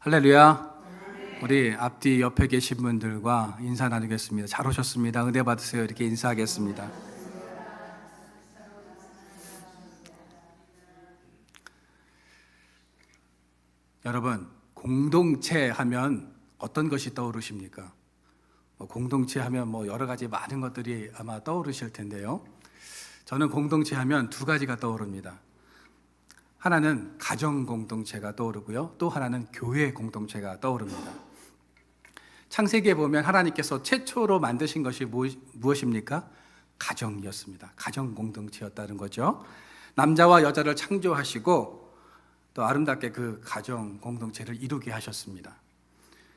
할렐루야. 우리 앞뒤 옆에 계신 분들과 인사 나누겠습니다. 잘 오셨습니다. 은혜 받으세요. 이렇게 인사하겠습니다. 여러분, 공동체 하면 어떤 것이 떠오르십니까? 공동체 하면 여러 가지 많은 것들이 아마 떠오르실 텐데요. 저는 공동체 하면 두 가지가 떠오릅니다. 하나는 가정 공동체가 떠오르고요. 또 하나는 교회 공동체가 떠오릅니다. 창세기에 보면 하나님께서 최초로 만드신 것이 무엇입니까? 가정이었습니다. 가정 공동체였다는 거죠. 남자와 여자를 창조하시고 또 아름답게 그 가정 공동체를 이루게 하셨습니다.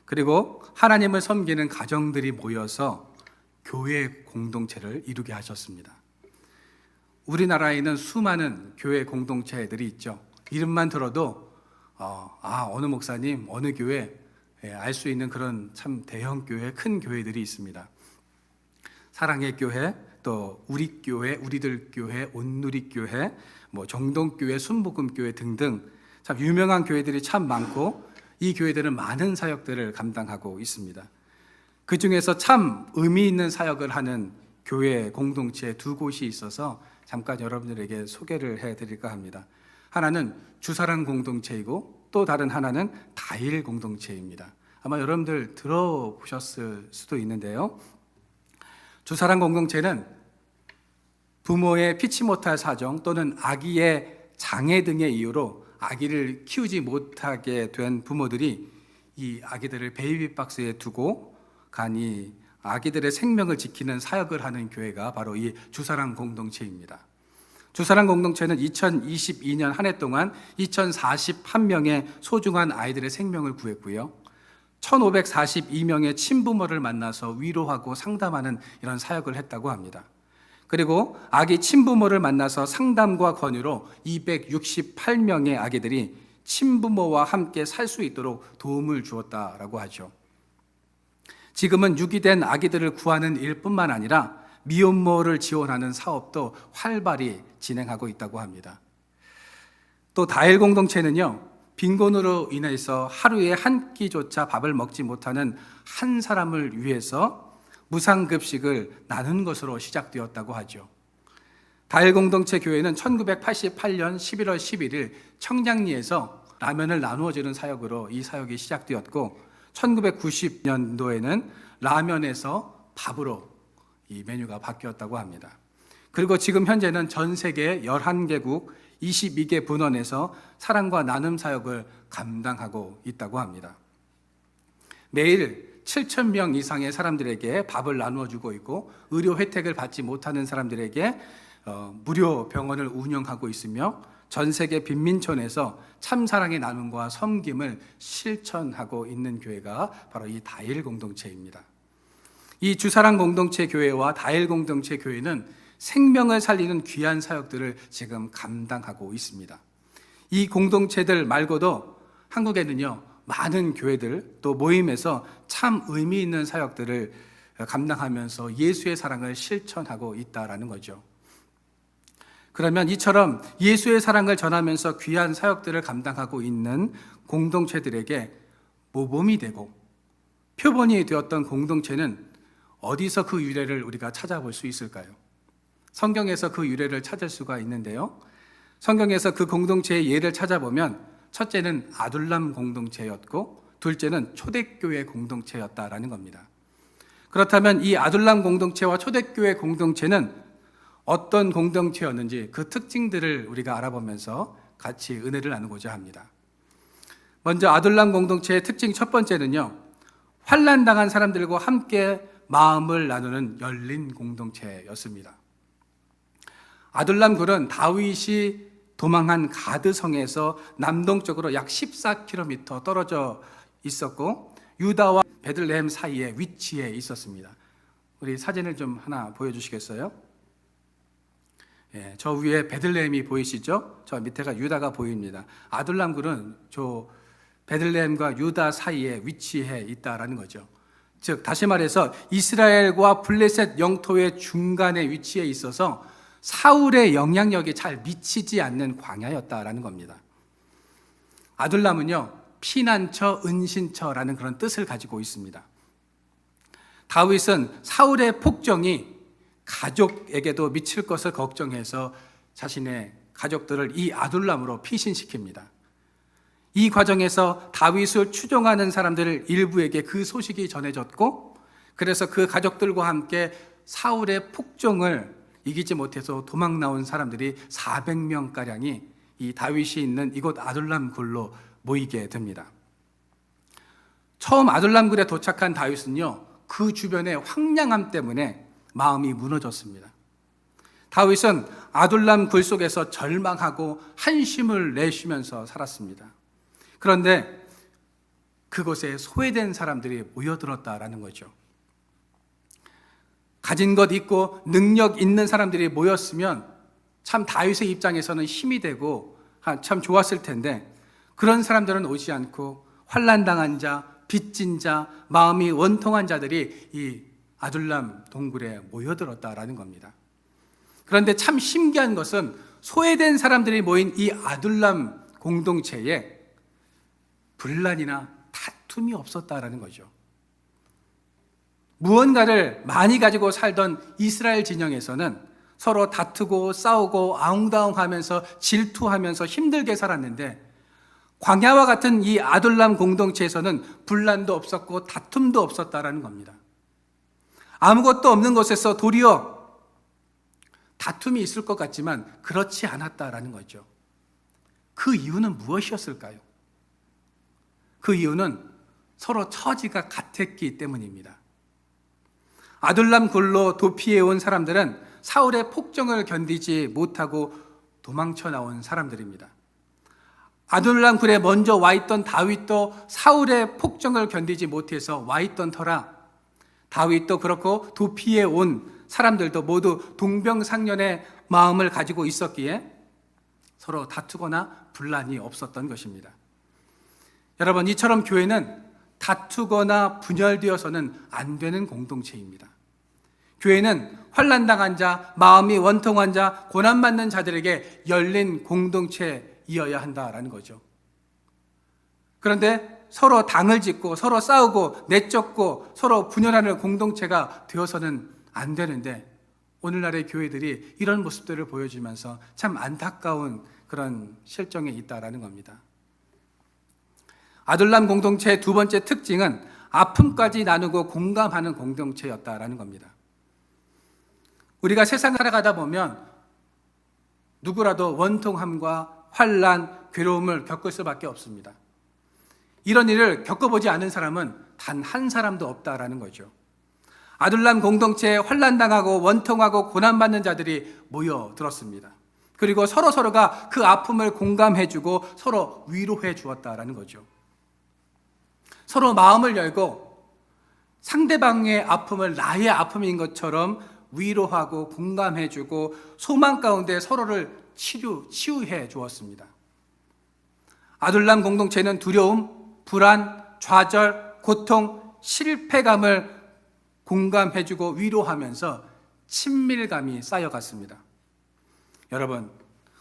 그리고 하나님을 섬기는 가정들이 모여서 교회 공동체를 이루게 하셨습니다. 우리나라에는 수많은 교회 공동체들이 있죠. 이름만 들어도 어느 목사님, 어느 교회 알 수 있는 그런 참 대형 교회, 큰 교회들이 있습니다. 사랑의 교회, 또 우리 교회, 우리들 교회, 온누리 교회, 정동교회, 순복음교회 등등 참 유명한 교회들이 참 많고 이 교회들은 많은 사역들을 감당하고 있습니다. 그 중에서 참 의미 있는 사역을 하는 교회 공동체 두 곳이 있어서 잠깐 여러분들에게 소개를 해드릴까 합니다. 하나는 주사랑 공동체이고 또 다른 하나는 다일 공동체입니다. 아마 여러분들 들어보셨을 수도 있는데요. 주사랑 공동체는 부모의 피치 못할 사정 또는 아기의 장애 등의 이유로 아기를 키우지 못하게 된 부모들이 이 아기들을 베이비박스에 두고 간이 아기들의 생명을 지키는 사역을 하는 교회가 바로 이 주사랑 공동체입니다. 주사랑 공동체는 2022년 한 해 동안 2041명의 소중한 아이들의 생명을 구했고요. 1542명의 친부모를 만나서 위로하고 상담하는 이런 사역을 했다고 합니다. 그리고 아기 친부모를 만나서 상담과 권유로 268명의 아기들이 친부모와 함께 살 수 있도록 도움을 주었다라고 하죠. 지금은 유기된 아기들을 구하는 일뿐만 아니라 미혼모를 지원하는 사업도 활발히 진행하고 있다고 합니다. 또 다일 공동체는요, 빈곤으로 인해서 하루에 한 끼조차 밥을 먹지 못하는 한 사람을 위해서 무상급식을 나눈 것으로 시작되었다고 하죠. 다일 공동체 교회는 1988년 11월 11일 청량리에서 라면을 나누어 주는 사역으로 이 사역이 시작되었고 1990년도에는 라면에서 밥으로 이 메뉴가 바뀌었다고 합니다. 그리고 지금 현재는 전 세계 11개국 22개 분원에서 사랑과 나눔 사역을 감당하고 있다고 합니다. 매일 7,000명 이상의 사람들에게 밥을 나누어 주고 있고 의료 혜택을 받지 못하는 사람들에게 무료 병원을 운영하고 있으며 전 세계 빈민촌에서 참사랑의 나눔과 섬김을 실천하고 있는 교회가 바로 이 다일 공동체입니다. 이 주사랑 공동체 교회와 다일 공동체 교회는 생명을 살리는 귀한 사역들을 지금 감당하고 있습니다. 이 공동체들 말고도 한국에는요, 많은 교회들 또 모임에서 참 의미 있는 사역들을 감당하면서 예수의 사랑을 실천하고 있다라는 거죠. 그러면 이처럼 예수의 사랑을 전하면서 귀한 사역들을 감당하고 있는 공동체들에게 모범이 되고 표본이 되었던 공동체는 어디서 그 유래를 우리가 찾아볼 수 있을까요? 성경에서 그 유래를 찾을 수가 있는데요. 성경에서 그 공동체의 예를 찾아보면 첫째는 아둘람 공동체였고 둘째는 초대교회 공동체였다라는 겁니다. 그렇다면 이 아둘람 공동체와 초대교회 공동체는 어떤 공동체였는지 그 특징들을 우리가 알아보면서 같이 은혜를 나누고자 합니다. 먼저 아둘람 공동체의 특징 첫 번째는요, 환난당한 사람들과 함께 마음을 나누는 열린 공동체였습니다. 아둘람 굴은 다윗이 도망한 가드성에서 남동쪽으로 약 14km 떨어져 있었고 유다와 베들레헴 사이에 위치해 있었습니다. 우리 사진을 좀 하나 보여주시겠어요? 저 위에 베들레헴이 보이시죠? 저 밑에가 유다가 보입니다. 아둘람 굴은 저 베들레헴과 유다 사이에 위치해 있다라는 거죠. 즉 다시 말해서 이스라엘과 블레셋 영토의 중간에 위치해 있어서 사울의 영향력이 잘 미치지 않는 광야였다라는 겁니다. 아둘람은요, 피난처, 은신처라는 그런 뜻을 가지고 있습니다. 다윗은 사울의 폭정이 가족에게도 미칠 것을 걱정해서 자신의 가족들을 이 아둘람으로 피신시킵니다. 이 과정에서 다윗을 추종하는 사람들 일부에게 그 소식이 전해졌고, 그래서 그 가족들과 함께 사울의 폭정을 이기지 못해서 도망 나온 사람들이 400명가량이 이 다윗이 있는 이곳 아둘람 굴로 모이게 됩니다. 처음 아둘람 굴에 도착한 다윗은요, 그 주변의 황량함 때문에 마음이 무너졌습니다. 다윗은 아둘람 굴 속에서 절망하고 한심을 내쉬면서 살았습니다. 그런데 그곳에 소외된 사람들이 모여들었다라는 거죠. 가진 것 있고 능력 있는 사람들이 모였으면 참 다윗의 입장에서는 힘이 되고 참 좋았을 텐데, 그런 사람들은 오지 않고 환난당한 자, 빚진 자, 마음이 원통한 자들이 이 아둘람 동굴에 모여들었다라는 겁니다. 그런데 참 신기한 것은 소외된 사람들이 모인 이 아둘람 공동체에 분란이나 다툼이 없었다라는 거죠. 무언가를 많이 가지고 살던 이스라엘 진영에서는 서로 다투고 싸우고 아웅다웅하면서 질투하면서 힘들게 살았는데, 광야와 같은 이 아둘람 공동체에서는 분란도 없었고 다툼도 없었다라는 겁니다. 아무것도 없는 곳에서 도리어 다툼이 있을 것 같지만 그렇지 않았다라는 거죠. 그 이유는 무엇이었을까요? 그 이유는 서로 처지가 같았기 때문입니다. 아둘람 굴로 도피해 온 사람들은 사울의 폭정을 견디지 못하고 도망쳐 나온 사람들입니다. 아둘람 굴에 먼저 와 있던 다윗도 사울의 폭정을 견디지 못해서 와 있던 터라, 다윗도 그렇고 도피해 온 사람들도 모두 동병상련의 마음을 가지고 있었기에 서로 다투거나 분란이 없었던 것입니다. 여러분, 이처럼 교회는 다투거나 분열되어서는 안 되는 공동체입니다. 교회는 환난당한 자, 마음이 원통한 자, 고난받는 자들에게 열린 공동체이어야 한다라는 거죠. 그런데 서로 당을 짓고 서로 싸우고 내쫓고 서로 분열하는 공동체가 되어서는 안 되는데, 오늘날의 교회들이 이런 모습들을 보여주면서 참 안타까운 그런 실정에 있다라는 겁니다. 아둘람 공동체의 두 번째 특징은 아픔까지 나누고 공감하는 공동체였다라는 겁니다. 우리가 세상을 살아가다 보면 누구라도 원통함과 환난, 괴로움을 겪을 수밖에 없습니다. 이런 일을 겪어보지 않은 사람은 단 한 사람도 없다라는 거죠. 아둘람 공동체에 환난당하고 원통하고 고난받는 자들이 모여들었습니다. 그리고 서로가 그 아픔을 공감해주고 서로 위로해 주었다라는 거죠. 서로 마음을 열고 상대방의 아픔을 나의 아픔인 것처럼 위로하고 공감해주고 소망 가운데 서로를 치유해 주었습니다. 아둘람 공동체는 두려움, 불안, 좌절, 고통, 실패감을 공감해주고 위로하면서 친밀감이 쌓여갔습니다. 여러분,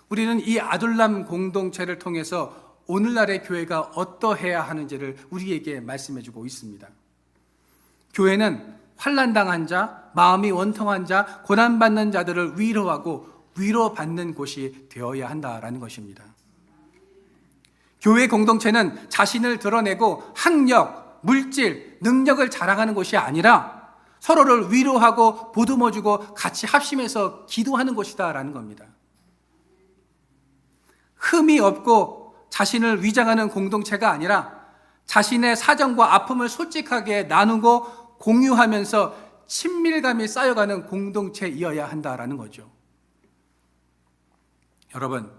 우리는 이 아둘람 공동체를 통해서 오늘날의 교회가 어떠해야 하는지를 우리에게 말씀해주고 있습니다. 교회는 환난당한 자, 마음이 원통한 자, 고난받는 자들을 위로하고 위로받는 곳이 되어야 한다라는 것입니다. 교회 공동체는 자신을 드러내고 학력, 물질, 능력을 자랑하는 곳이 아니라 서로를 위로하고 보듬어주고 같이 합심해서 기도하는 곳이다라는 겁니다. 흠이 없고 자신을 위장하는 공동체가 아니라 자신의 사정과 아픔을 솔직하게 나누고 공유하면서 친밀감이 쌓여가는 공동체이어야 한다라는 거죠. 여러분,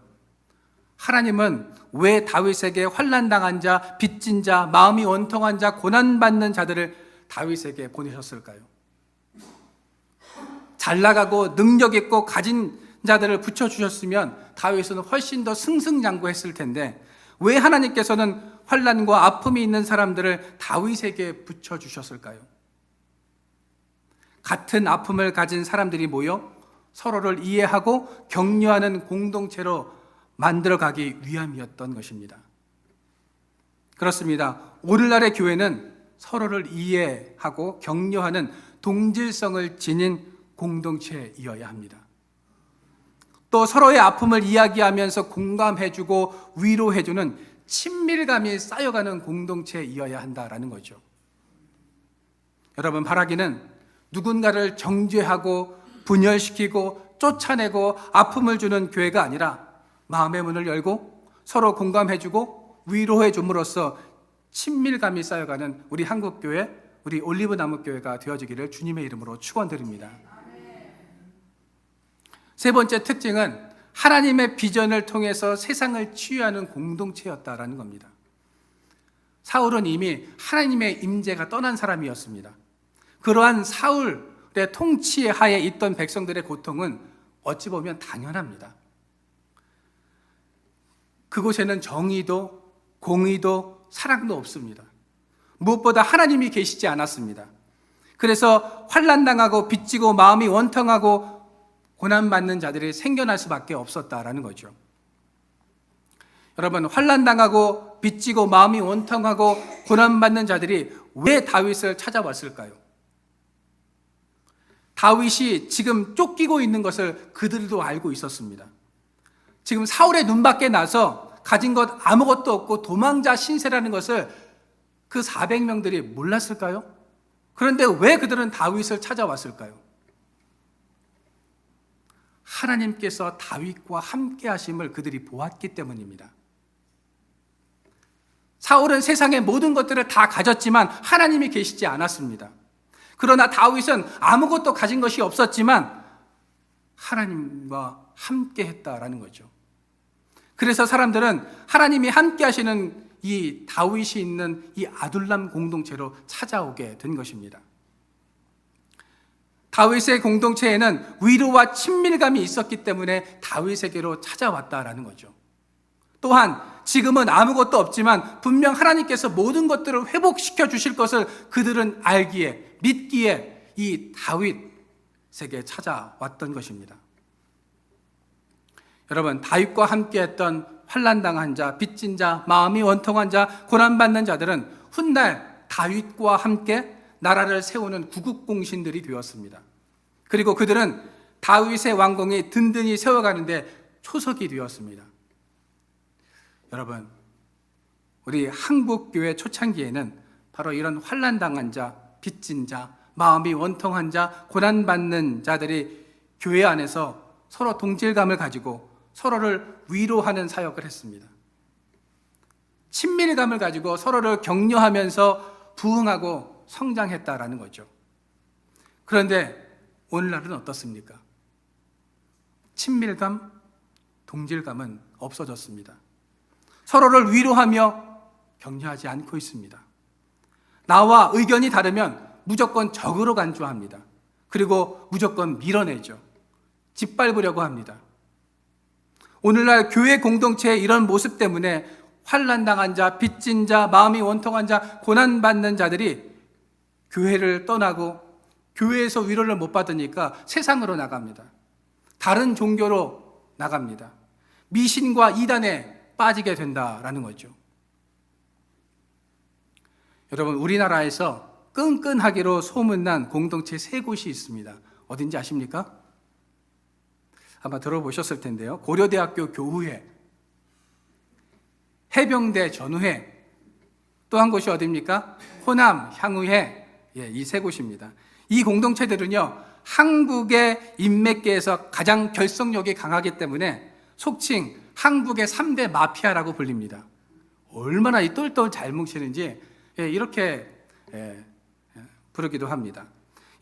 하나님은 왜 다윗에게 환난당한 자, 빚진 자, 마음이 원통한 자, 고난받는 자들을 다윗에게 보내셨을까요? 잘 나가고 능력 있고 가진 자들을 붙여주셨으면 다윗은 훨씬 더 승승장구했을 텐데, 왜 하나님께서는 환난과 아픔이 있는 사람들을 다윗에게 붙여주셨을까요? 같은 아픔을 가진 사람들이 모여 서로를 이해하고 격려하는 공동체로 만들어가기 위함이었던 것입니다. 그렇습니다. 오늘날의 교회는 서로를 이해하고 격려하는 동질성을 지닌 공동체이어야 합니다. 또 서로의 아픔을 이야기하면서 공감해주고 위로해주는 친밀감이 쌓여가는 공동체이어야 한다라는 거죠. 여러분, 바라기는 누군가를 정죄하고 분열시키고 쫓아내고 아픔을 주는 교회가 아니라 마음의 문을 열고 서로 공감해주고 위로해줌으로써 친밀감이 쌓여가는 우리 한국교회, 우리 올리브나무교회가 되어지기를 주님의 이름으로 축원드립니다. 세 번째 특징은 하나님의 비전을 통해서 세상을 치유하는 공동체였다라는 겁니다. 사울은 이미 하나님의 임재가 떠난 사람이었습니다. 그러한 사울의 통치 하에 있던 백성들의 고통은 어찌 보면 당연합니다. 그곳에는 정의도 공의도 사랑도 없습니다. 무엇보다 하나님이 계시지 않았습니다. 그래서 환난당하고 빚지고 마음이 원통하고 고난받는 자들이 생겨날 수밖에 없었다라는 거죠. 여러분, 환난당하고 빚지고 마음이 원통하고 고난받는 자들이 왜 다윗을 찾아왔을까요? 다윗이 지금 쫓기고 있는 것을 그들도 알고 있었습니다. 지금 사울의 눈밖에 나서 가진 것 아무것도 없고 도망자 신세라는 것을 그 400명들이 몰랐을까요? 그런데 왜 그들은 다윗을 찾아왔을까요? 하나님께서 다윗과 함께 하심을 그들이 보았기 때문입니다. 사울은 세상의 모든 것들을 다 가졌지만 하나님이 계시지 않았습니다. 그러나 다윗은 아무것도 가진 것이 없었지만 하나님과 함께 했다라는 거죠. 그래서 사람들은 하나님이 함께 하시는 이 다윗이 있는 이 아둘람 공동체로 찾아오게 된 것입니다. 다윗의 공동체에는 위로와 친밀감이 있었기 때문에 다윗에게로 찾아왔다라는 거죠. 또한 지금은 아무것도 없지만 분명 하나님께서 모든 것들을 회복시켜 주실 것을 그들은 알기에 믿기에 이 다윗에게 찾아왔던 것입니다. 여러분, 다윗과 함께했던 환난당한 자, 빚진 자, 마음이 원통한 자, 고난받는 자들은 훗날 다윗과 함께 나라를 세우는 구국공신들이 되었습니다. 그리고 그들은 다윗의 왕궁이 든든히 세워가는데 초석이 되었습니다. 여러분, 우리 한국교회 초창기에는 바로 이런 환난당한 자, 빚진 자, 마음이 원통한 자, 고난받는 자들이 교회 안에서 서로 동질감을 가지고 서로를 위로하는 사역을 했습니다. 친밀감을 가지고 서로를 격려하면서 부흥하고 성장했다라는 거죠. 그런데 오늘날은 어떻습니까? 친밀감, 동질감은 없어졌습니다. 서로를 위로하며 격려하지 않고 있습니다. 나와 의견이 다르면 무조건 적으로 간주합니다. 그리고 무조건 밀어내죠. 짓밟으려고 합니다. 오늘날 교회 공동체의 이런 모습 때문에 환난당한 자, 빚진 자, 마음이 원통한 자, 고난받는 자들이 교회를 떠나고 교회에서 위로를 못 받으니까 세상으로 나갑니다. 다른 종교로 나갑니다. 미신과 이단에 빠지게 된다라는 거죠. 여러분, 우리나라에서 끈끈하기로 소문난 공동체 3곳이 있습니다. 어딘지 아십니까? 아마 들어보셨을 텐데요. 고려대학교 교우회, 해병대 전우회, 또 한 곳이 어디입니까? 호남 향우회, 이 3곳입니다. 이 공동체들은요, 한국의 인맥계에서 가장 결속력이 강하기 때문에 속칭 한국의 3대 마피아라고 불립니다. 얼마나 이 똘똘 잘 뭉치는지 이렇게 부르기도 합니다.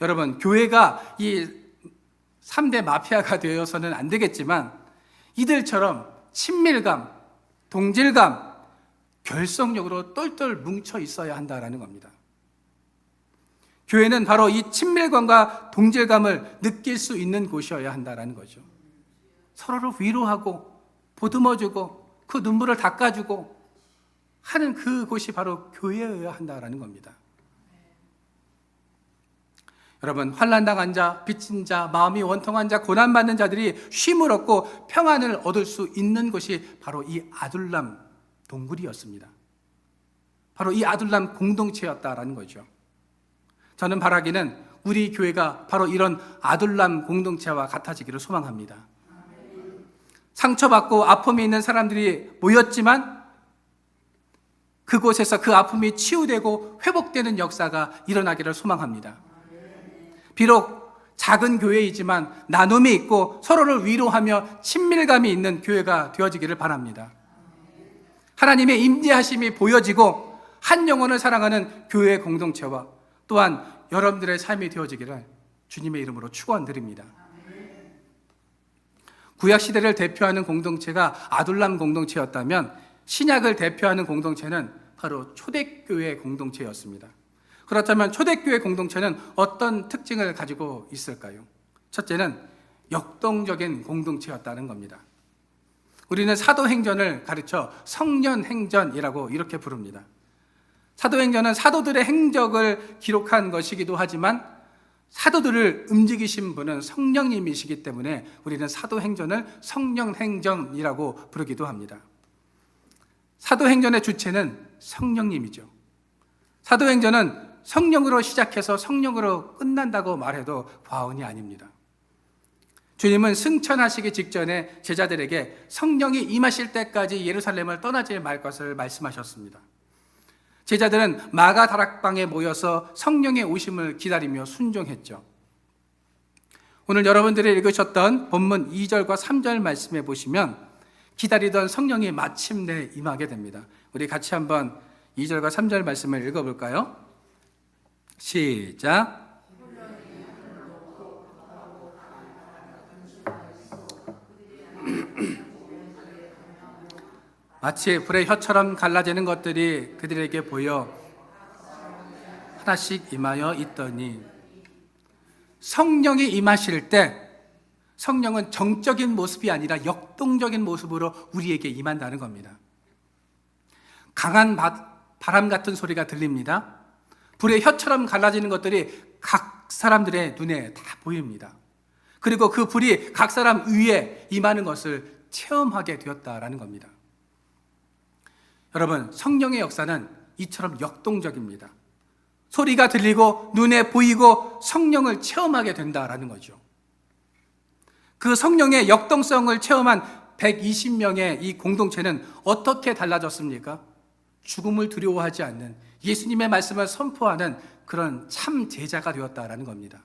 여러분, 교회가 이 3대 마피아가 되어서는 안 되겠지만 이들처럼 친밀감, 동질감, 결속력으로 똘똘 뭉쳐 있어야 한다라는 겁니다. 교회는 바로 이 친밀감과 동질감을 느낄 수 있는 곳이어야 한다라는 거죠. 서로를 위로하고 보듬어주고 그 눈물을 닦아주고 하는 그곳이 바로 교회여야 한다라는 겁니다. 여러분, 환난당한 자, 빚진 자, 마음이 원통한 자, 고난받는 자들이 쉼을 얻고 평안을 얻을 수 있는 곳이 바로 이 아둘람 동굴이었습니다. 바로 이 아둘람 공동체였다라는 거죠. 저는 바라기는 우리 교회가 바로 이런 아둘람 공동체와 같아지기를 소망합니다. 상처받고 아픔이 있는 사람들이 모였지만 그곳에서 그 아픔이 치유되고 회복되는 역사가 일어나기를 소망합니다. 비록 작은 교회이지만 나눔이 있고 서로를 위로하며 친밀감이 있는 교회가 되어지기를 바랍니다. 하나님의 임재하심이 보여지고 한 영혼을 사랑하는 교회 공동체와 또한 여러분들의 삶이 되어지기를 주님의 이름으로 축원드립니다. 구약시대를 대표하는 공동체가 아둘람 공동체였다면 신약을 대표하는 공동체는 바로 초대교회 공동체였습니다. 그렇다면 초대교회 공동체는 어떤 특징을 가지고 있을까요? 첫째는 역동적인 공동체였다는 겁니다. 우리는 사도행전을 가르쳐 성년행전이라고 이렇게 부릅니다. 사도행전은 사도들의 행적을 기록한 것이기도 하지만 사도들을 움직이신 분은 성령님이시기 때문에 우리는 사도행전을 성령행전이라고 부르기도 합니다. 사도행전의 주체는 성령님이죠. 사도행전은 성령으로 시작해서 성령으로 끝난다고 말해도 과언이 아닙니다. 주님은 승천하시기 직전에 제자들에게 성령이 임하실 때까지 예루살렘을 떠나지 말 것을 말씀하셨습니다. 제자들은 마가 다락방에 모여서 성령의 오심을 기다리며 순종했죠. 오늘 여러분들이 읽으셨던 본문 2절과 3절 말씀에 보시면 기다리던 성령이 마침내 임하게 됩니다. 우리 같이 한번 2절과 3절 말씀을 읽어볼까요? 시작. 마치 불의 혀처럼 갈라지는 것들이 그들에게 보여 하나씩 임하여 있더니, 성령이 임하실 때 성령은 정적인 모습이 아니라 역동적인 모습으로 우리에게 임한다는 겁니다. 강한 바람 같은 소리가 들립니다. 불의 혀처럼 갈라지는 것들이 각 사람들의 눈에 다 보입니다. 그리고 그 불이 각 사람 위에 임하는 것을 체험하게 되었다라는 겁니다. 여러분, 성령의 역사는 이처럼 역동적입니다. 소리가 들리고 눈에 보이고 성령을 체험하게 된다라는 거죠. 그 성령의 역동성을 체험한 120명의 이 공동체는 어떻게 달라졌습니까? 죽음을 두려워하지 않는 예수님의 말씀을 선포하는 그런 참 제자가 되었다라는 겁니다.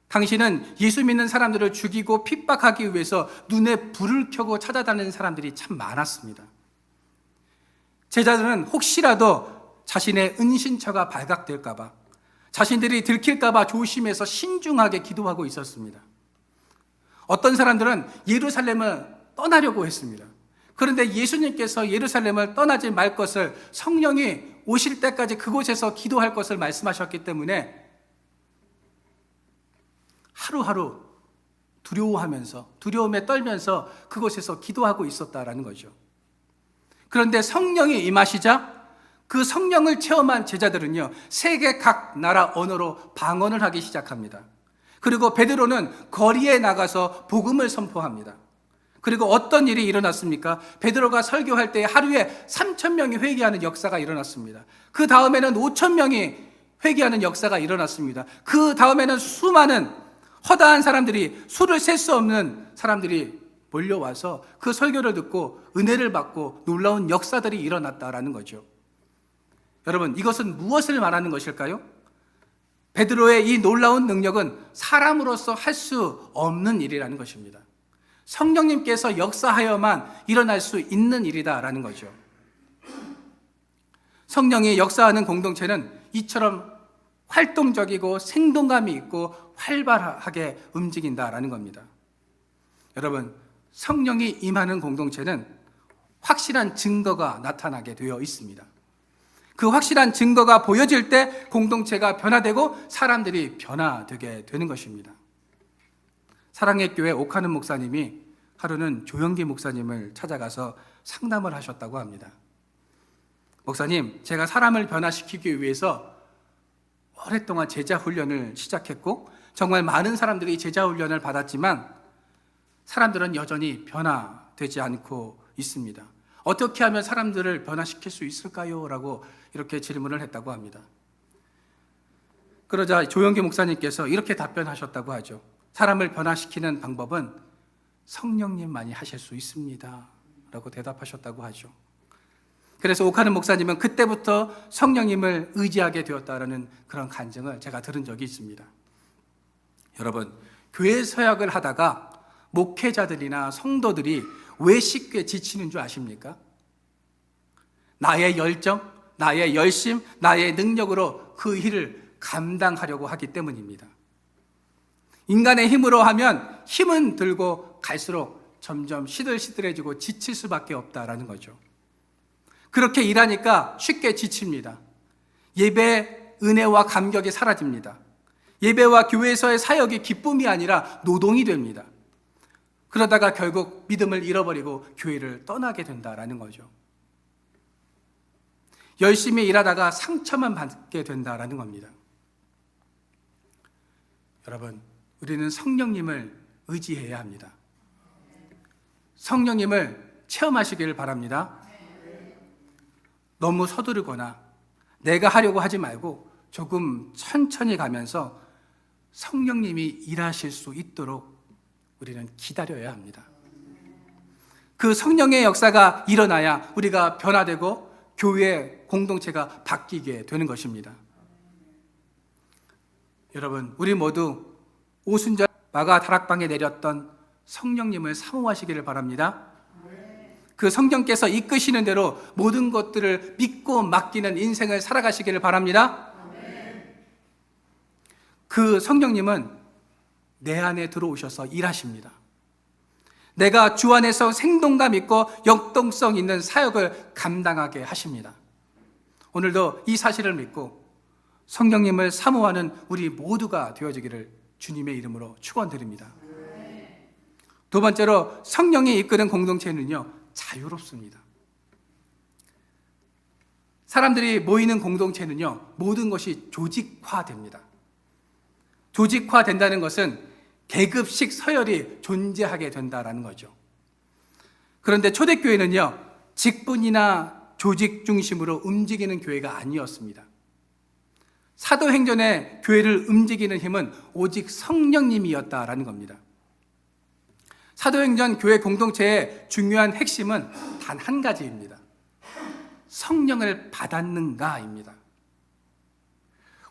당시는 예수 믿는 사람들을 죽이고 핍박하기 위해서 눈에 불을 켜고 찾아다니는 사람들이 참 많았습니다. 제자들은 혹시라도 자신의 은신처가 발각될까 봐, 자신들이 들킬까 봐 조심해서 신중하게 기도하고 있었습니다. 어떤 사람들은 예루살렘을 떠나려고 했습니다. 그런데 예수님께서 예루살렘을 떠나지 말 것을, 성령이 오실 때까지 그곳에서 기도할 것을 말씀하셨기 때문에 하루하루 두려움에 떨면서 그곳에서 기도하고 있었다라는 거죠. 그런데 성령이 임하시자 그 성령을 체험한 제자들은요, 세계 각 나라 언어로 방언을 하기 시작합니다. 그리고 베드로는 거리에 나가서 복음을 선포합니다. 그리고 어떤 일이 일어났습니까? 베드로가 설교할 때 하루에 3,000명이 회개하는 역사가 일어났습니다. 그 다음에는 5,000명이 회개하는 역사가 일어났습니다. 그 다음에는 수많은 허다한 사람들이, 수를 셀 수 없는 사람들이 몰려와서 그 설교를 듣고 은혜를 받고 놀라운 역사들이 일어났다라는 거죠. 여러분, 이것은 무엇을 말하는 것일까요? 베드로의 이 놀라운 능력은 사람으로서 할 수 없는 일이라는 것입니다. 성령님께서 역사하여만 일어날 수 있는 일이다라는 거죠. 성령이 역사하는 공동체는 이처럼 활동적이고 생동감이 있고 활발하게 움직인다라는 겁니다. 여러분, 성령이 임하는 공동체는 확실한 증거가 나타나게 되어 있습니다. 그 확실한 증거가 보여질 때 공동체가 변화되고 사람들이 변화되게 되는 것입니다. 사랑의 교회 옥하는 목사님이 하루는 조영기 목사님을 찾아가서 상담을 하셨다고 합니다. 목사님, 제가 사람을 변화시키기 위해서 오랫동안 제자 훈련을 시작했고 정말 많은 사람들이 제자 훈련을 받았지만 사람들은 여전히 변화되지 않고 있습니다. 어떻게 하면 사람들을 변화시킬 수 있을까요? 라고 이렇게 질문을 했다고 합니다. 그러자 조영기 목사님께서 이렇게 답변하셨다고 하죠. 사람을 변화시키는 방법은 성령님만이 하실 수 있습니다. 라고 대답하셨다고 하죠. 그래서 오카는 목사님은 그때부터 성령님을 의지하게 되었다라는 그런 간증을 제가 들은 적이 있습니다. 여러분, 교회 서약을 하다가 목회자들이나 성도들이 왜 쉽게 지치는 줄 아십니까? 나의 열정, 나의 열심, 나의 능력으로 그 일을 감당하려고 하기 때문입니다. 인간의 힘으로 하면 힘은 들고 갈수록 점점 시들시들해지고 지칠 수밖에 없다라는 거죠. 그렇게 일하니까 쉽게 지칩니다. 예배 은혜와 감격이 사라집니다. 예배와 교회에서의 사역이 기쁨이 아니라 노동이 됩니다. 그러다가 결국 믿음을 잃어버리고 교회를 떠나게 된다라는 거죠. 열심히 일하다가 상처만 받게 된다라는 겁니다. 여러분, 우리는 성령님을 의지해야 합니다. 성령님을 체험하시기를 바랍니다. 너무 서두르거나 내가 하려고 하지 말고 조금 천천히 가면서 성령님이 일하실 수 있도록 우리는 기다려야 합니다. 그 성령의 역사가 일어나야 우리가 변화되고 교회 공동체가 바뀌게 되는 것입니다. 여러분, 우리 모두 오순절 마가 다락방에 내렸던 성령님을 사모하시기를 바랍니다. 그 성령께서 이끄시는 대로 모든 것들을 믿고 맡기는 인생을 살아가시기를 바랍니다. 그 성령님은 내 안에 들어오셔서 일하십니다. 내가 주 안에서 생동감 있고 역동성 있는 사역을 감당하게 하십니다. 오늘도 이 사실을 믿고 성령님을 사모하는 우리 모두가 되어지기를 주님의 이름으로 축원드립니다. 두 번째로, 성령이 이끄는 공동체는요, 자유롭습니다. 사람들이 모이는 공동체는요, 모든 것이 조직화됩니다. 조직화된다는 것은 계급식 서열이 존재하게 된다는 거죠. 그런데 초대교회는요, 직분이나 조직 중심으로 움직이는 교회가 아니었습니다. 사도행전의 교회를 움직이는 힘은 오직 성령님이었다라는 겁니다. 사도행전 교회 공동체의 중요한 핵심은 단 한 가지입니다. 성령을 받았는가입니다.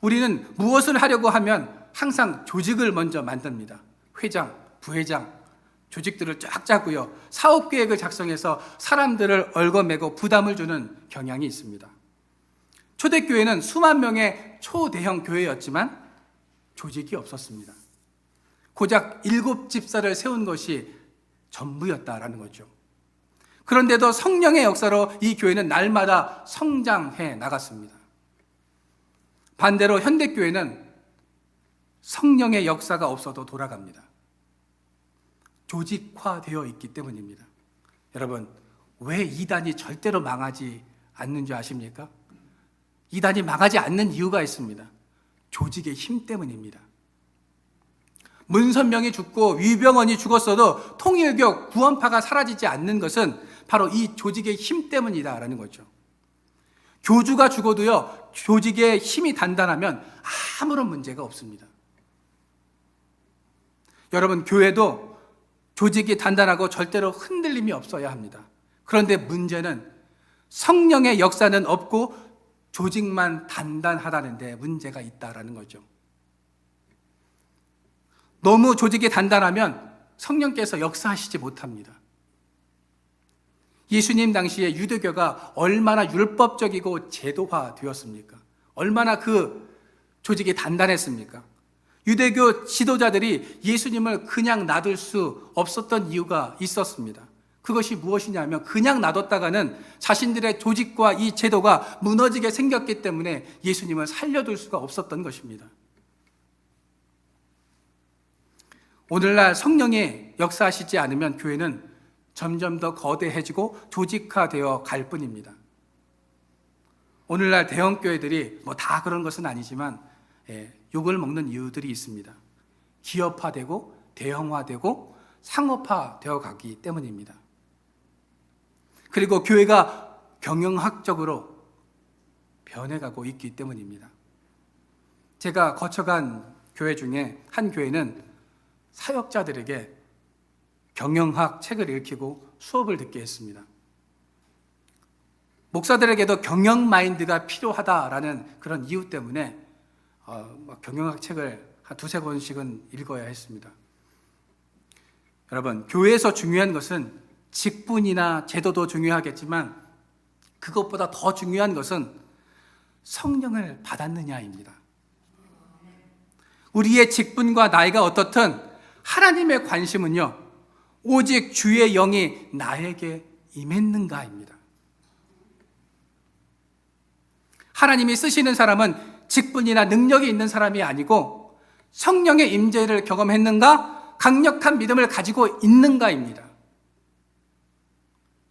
우리는 무엇을 하려고 하면 항상 조직을 먼저 만듭니다. 회장, 부회장, 조직들을 쫙 짜고요. 사업 계획을 작성해서 사람들을 얽어매고 부담을 주는 경향이 있습니다. 초대교회는 수만 명의 초대형 교회였지만 조직이 없었습니다. 고작 7집사를 세운 것이 전부였다라는 거죠. 그런데도 성령의 역사로 이 교회는 날마다 성장해 나갔습니다. 반대로 현대교회는 성령의 역사가 없어도 돌아갑니다. 조직화되어 있기 때문입니다. 여러분, 왜 이단이 절대로 망하지 않는 줄 아십니까? 이단이 망하지 않는 이유가 있습니다. 조직의 힘 때문입니다. 문선명이 죽고 위병원이 죽었어도 통일교 구원파가 사라지지 않는 것은 바로 이 조직의 힘 때문이다라는 거죠. 교주가 죽어도요, 조직의 힘이 단단하면 아무런 문제가 없습니다. 여러분, 교회도 조직이 단단하고 절대로 흔들림이 없어야 합니다. 그런데 문제는 성령의 역사는 없고 조직만 단단하다는 데 문제가 있다라는 거죠. 너무 조직이 단단하면 성령께서 역사하시지 못합니다. 예수님 당시에 유대교가 얼마나 율법적이고 제도화되었습니까? 얼마나 그 조직이 단단했습니까? 유대교 지도자들이 예수님을 그냥 놔둘 수 없었던 이유가 있었습니다. 그것이 무엇이냐면 그냥 놔뒀다가는 자신들의 조직과 이 제도가 무너지게 생겼기 때문에 예수님을 살려둘 수가 없었던 것입니다. 오늘날 성령이 역사하시지 않으면 교회는 점점 더 거대해지고 조직화되어 갈 뿐입니다. 오늘날 대형교회들이 다 그런 것은 아니지만 욕을 먹는 이유들이 있습니다. 기업화되고 대형화되고 상업화되어 가기 때문입니다. 그리고 교회가 경영학적으로 변해가고 있기 때문입니다. 제가 거쳐간 교회 중에 한 교회는 사역자들에게 경영학 책을 읽히고 수업을 듣게 했습니다. 목사들에게도 경영 마인드가 필요하다라는 그런 이유 때문에 경영학 책을 한 두세 권씩은 읽어야 했습니다. 여러분, 교회에서 중요한 것은 직분이나 제도도 중요하겠지만 그것보다 더 중요한 것은 성령을 받았느냐입니다. 우리의 직분과 나이가 어떻든 하나님의 관심은요, 오직 주의 영이 나에게 임했는가입니다. 하나님이 쓰시는 사람은 직분이나 능력이 있는 사람이 아니고 성령의 임재를 경험했는가, 강력한 믿음을 가지고 있는가입니다.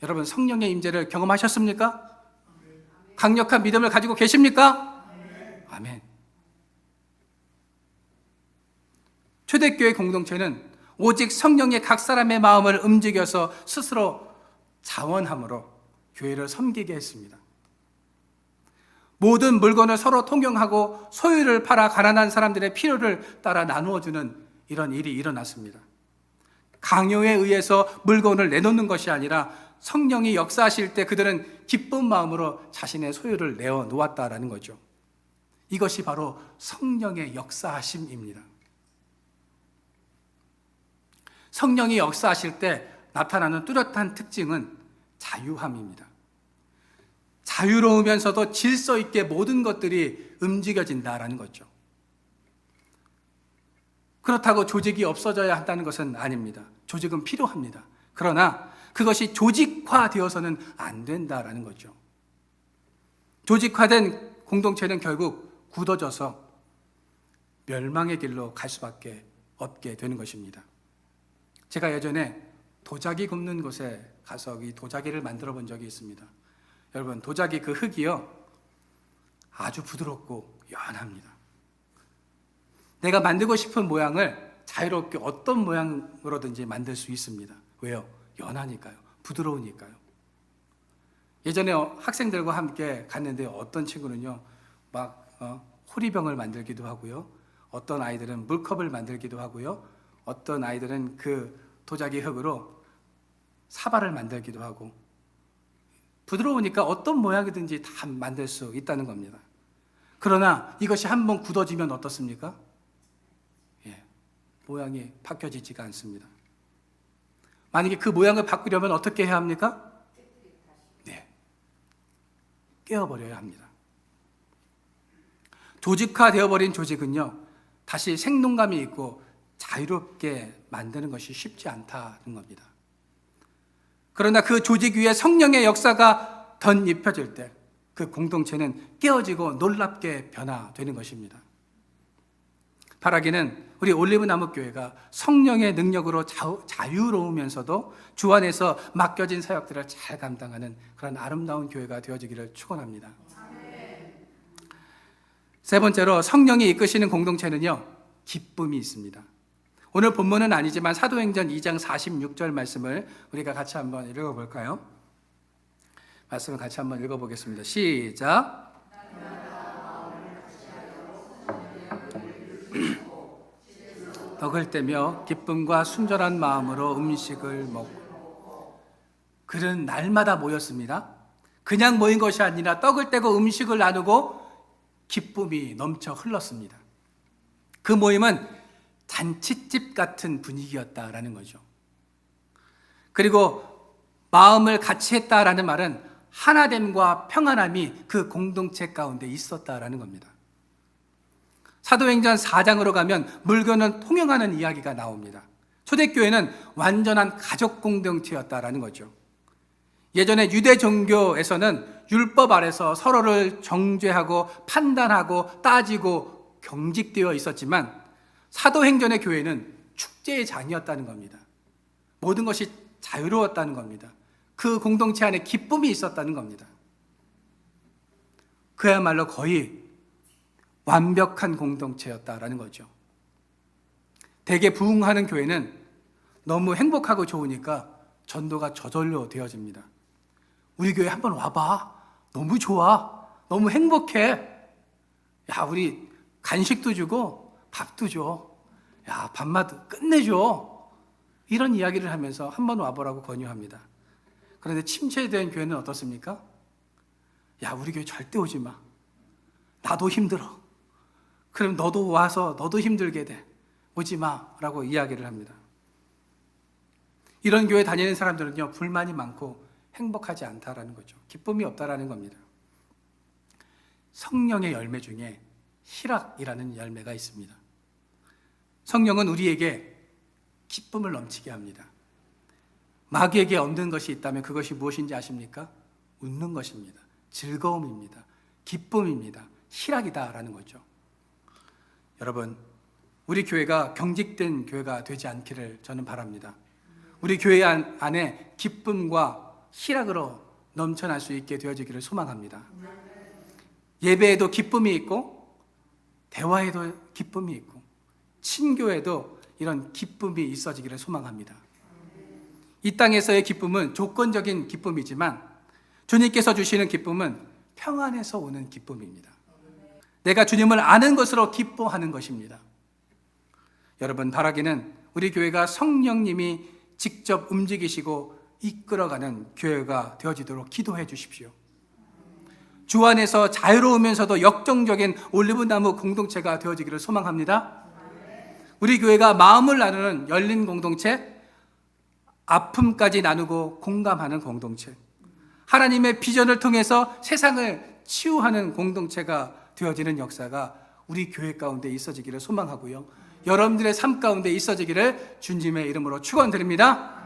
여러분, 성령의 임재를 경험하셨습니까? 강력한 믿음을 가지고 계십니까? 아멘. 초대교회 공동체는 오직 성령이 각 사람의 마음을 움직여서 스스로 자원함으로 교회를 섬기게 했습니다. 모든 물건을 서로 통용하고 소유를 팔아 가난한 사람들의 필요를 따라 나누어주는 이런 일이 일어났습니다. 강요에 의해서 물건을 내놓는 것이 아니라 성령이 역사하실 때 그들은 기쁜 마음으로 자신의 소유를 내어놓았다라는 거죠. 이것이 바로 성령의 역사하심입니다. 성령이 역사하실 때 나타나는 뚜렷한 특징은 자유함입니다. 자유로우면서도 질서 있게 모든 것들이 움직여진다라는 거죠. 그렇다고 조직이 없어져야 한다는 것은 아닙니다. 조직은 필요합니다. 그러나 그것이 조직화되어서는 안 된다라는 거죠. 조직화된 공동체는 결국 굳어져서 멸망의 길로 갈 수밖에 없게 되는 것입니다. 제가 예전에 도자기 굽는 곳에 가서 이 도자기를 만들어 본 적이 있습니다. 여러분, 도자기 그 흙이요, 아주 부드럽고 연합니다. 내가 만들고 싶은 모양을 자유롭게 어떤 모양으로든지 만들 수 있습니다. 왜요? 연하니까요. 부드러우니까요. 예전에 학생들과 함께 갔는데 어떤 친구는요, 호리병을 만들기도 하고요. 어떤 아이들은 물컵을 만들기도 하고요. 어떤 아이들은 그 도자기 흙으로 사발을 만들기도 하고, 부드러우니까 어떤 모양이든지 다 만들 수 있다는 겁니다. 그러나 이것이 한번 굳어지면 어떻습니까? 모양이 바뀌어지지가 않습니다. 만약에 그 모양을 바꾸려면 어떻게 해야 합니까? 깨어버려야 합니다. 조직화되어버린 조직은요, 다시 생동감이 있고 자유롭게 만드는 것이 쉽지 않다는 겁니다. 그러나 그 조직 위에 성령의 역사가 덧입혀질 때 그 공동체는 깨어지고 놀랍게 변화되는 것입니다. 바라기는 우리 올리브나무 교회가 성령의 능력으로 자유로우면서도 주 안에서 맡겨진 사역들을 잘 감당하는 그런 아름다운 교회가 되어지기를 축원합니다. 세 번째로, 성령이 이끄시는 공동체는요, 기쁨이 있습니다. 오늘 본문은 아니지만 사도행전 2장 46절 말씀을 우리가 같이 한번 읽어볼까요? 말씀을 같이 한번 읽어보겠습니다. 시작. 떡을 떼며 기쁨과 순전한 마음으로 음식을 먹고. 그들은 날마다 모였습니다. 그냥 모인 것이 아니라 떡을 떼고 음식을 나누고 기쁨이 넘쳐 흘렀습니다. 그 모임은 잔칫집 같은 분위기였다라는 거죠. 그리고 마음을 같이 했다라는 말은 하나됨과 평안함이 그 공동체 가운데 있었다라는 겁니다. 사도행전 4장으로 가면 물건은 통용하는 이야기가 나옵니다. 초대교회는 완전한 가족 공동체였다라는 거죠. 예전에 유대 종교에서는 율법 아래서 서로를 정죄하고 판단하고 따지고 경직되어 있었지만 사도행전의 교회는 축제의 장이었다는 겁니다. 모든 것이 자유로웠다는 겁니다. 그 공동체 안에 기쁨이 있었다는 겁니다. 그야말로 거의 완벽한 공동체였다라는 거죠. 대개 부흥하는 교회는 너무 행복하고 좋으니까 전도가 저절로 되어집니다. 우리 교회 한번 와봐. 너무 좋아. 너무 행복해. 야, 우리 간식도 주고 밥도 줘. 야, 밥맛 끝내줘. 이런 이야기를 하면서 한번 와보라고 권유합니다. 그런데 침체된 교회는 어떻습니까? 야, 우리 교회 절대 오지 마. 나도 힘들어. 그럼 너도 와서 너도 힘들게 돼. 오지 마라고 이야기를 합니다. 이런 교회 다니는 사람들은요, 불만이 많고 행복하지 않다라는 거죠. 기쁨이 없다라는 겁니다. 성령의 열매 중에 희락이라는 열매가 있습니다. 성령은 우리에게 기쁨을 넘치게 합니다. 마귀에게 얻는 것이 있다면 그것이 무엇인지 아십니까? 웃는 것입니다. 즐거움입니다. 기쁨입니다. 희락이다라는 거죠. 여러분, 우리 교회가 경직된 교회가 되지 않기를 저는 바랍니다. 우리 교회 안에 기쁨과 희락으로 넘쳐날 수 있게 되어지기를 소망합니다. 예배에도 기쁨이 있고 대화에도 기쁨이 있고 친교에도 이런 기쁨이 있어지기를 소망합니다. 이 땅에서의 기쁨은 조건적인 기쁨이지만 주님께서 주시는 기쁨은 평안에서 오는 기쁨입니다. 내가 주님을 아는 것으로 기뻐하는 것입니다. 여러분, 바라기는 우리 교회가 성령님이 직접 움직이시고 이끌어가는 교회가 되어지도록 기도해 주십시오. 주 안에서 자유로우면서도 역정적인 올리브나무 공동체가 되어지기를 소망합니다. 우리 교회가 마음을 나누는 열린 공동체, 아픔까지 나누고 공감하는 공동체, 하나님의 비전을 통해서 세상을 치유하는 공동체가 되어지는 역사가 우리 교회 가운데 있어지기를 소망하고요. 여러분들의 삶 가운데 있어지기를 주님의 이름으로 축원드립니다.